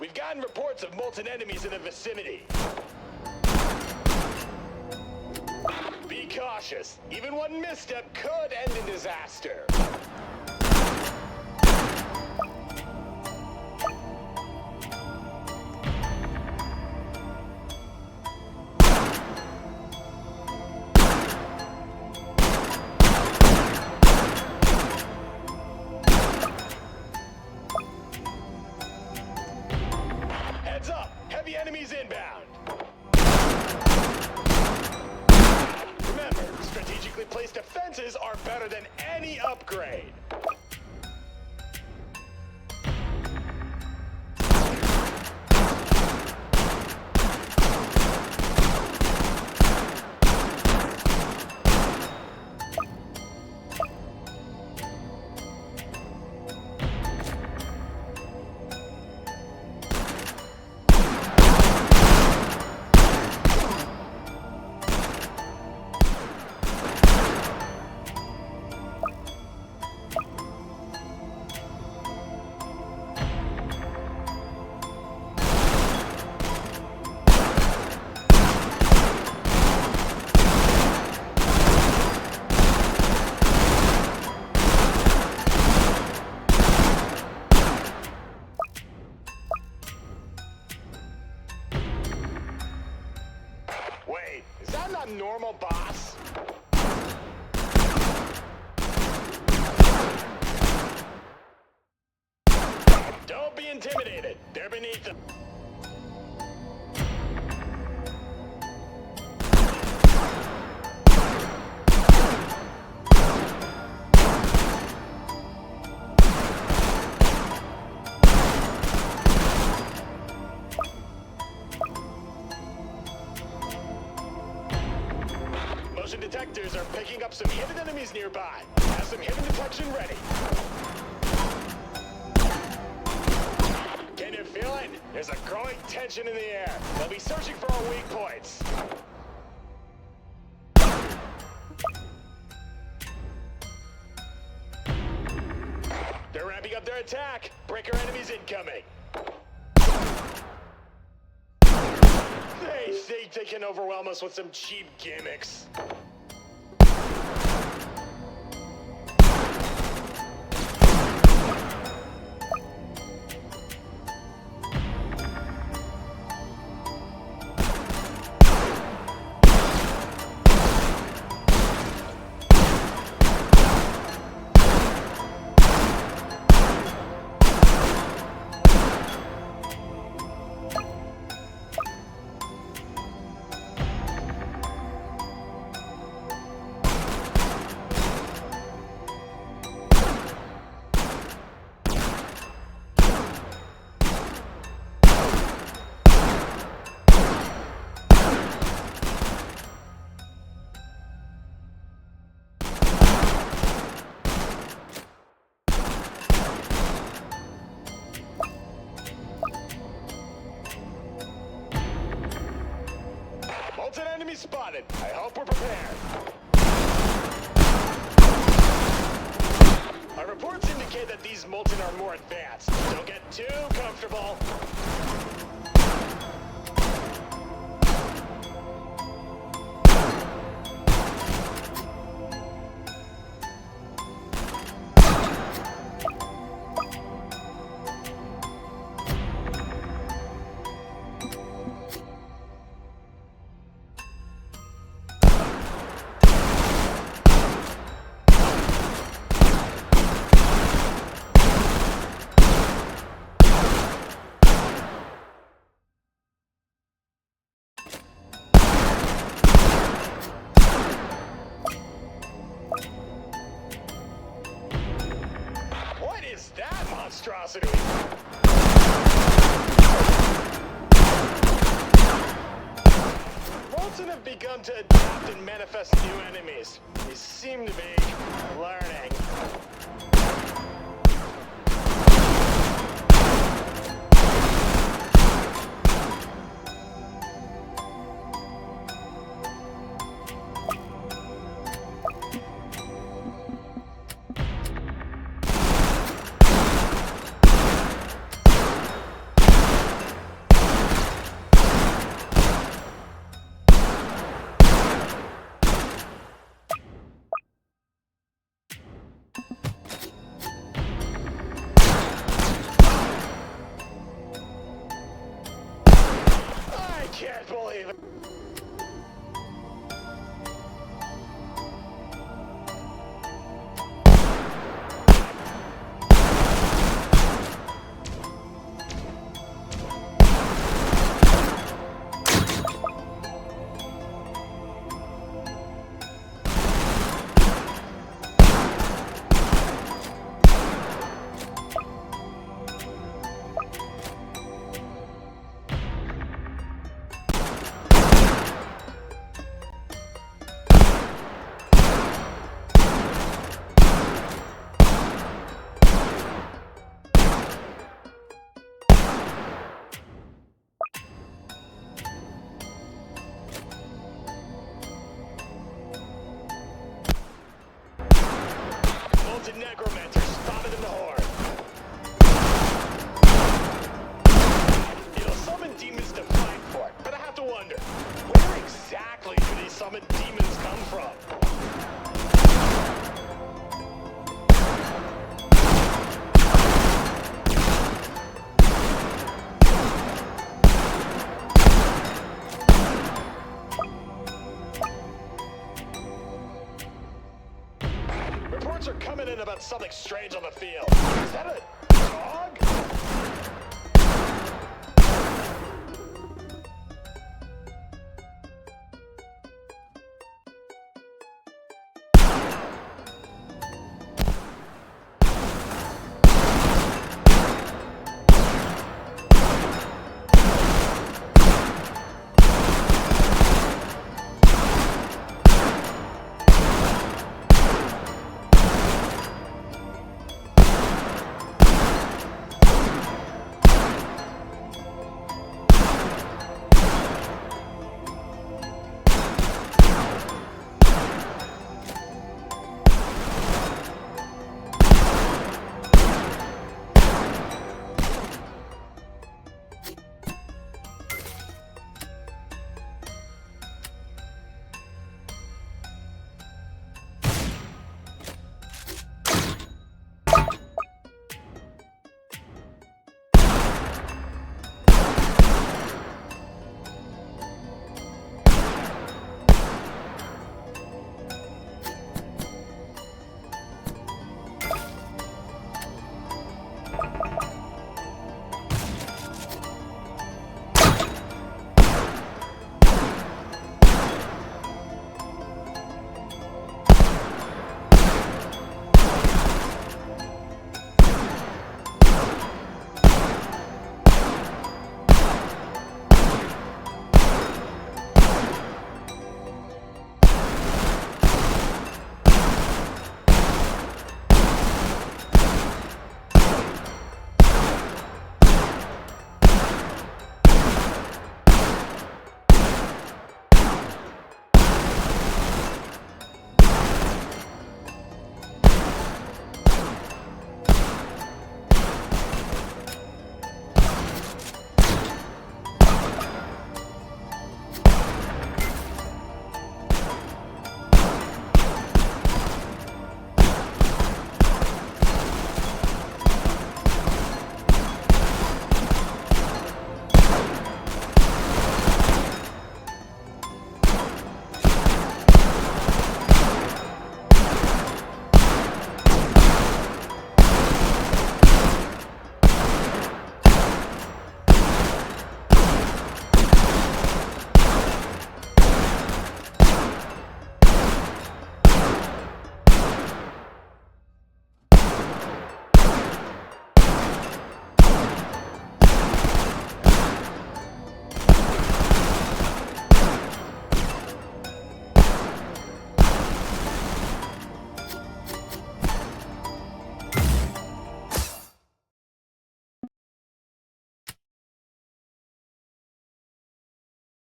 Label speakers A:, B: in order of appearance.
A: We've gotten reports of molten enemies in the vicinity. Be cautious. Even one misstep could end in disaster. Heads up! Heavy enemies inbound! Remember, strategically placed defenses are better than any upgrade. Wait, is that not normal, boss? Don't be intimidated. They're beneath them. Motion detectors are picking up some hidden enemies nearby. Have some hidden detection ready. Can you feel it? There's a growing tension in the air. They'll be searching for our weak points. They're ramping up their attack. Breaker enemies incoming. They think they can overwhelm us with some cheap gimmicks. Molten enemy spotted. I hope we're prepared. Our reports indicate that these molten are more advanced. Don't get too comfortable. What is that monstrosity? Molten have begun to adapt and manifest new enemies. They seem to be learning. can't believe it. Molten necromancer spotted in the horde. It'll summon demons to fight for it, but I have to wonder, where exactly do these summoned demons come from? Reports are coming in about something strange on the field. Is that a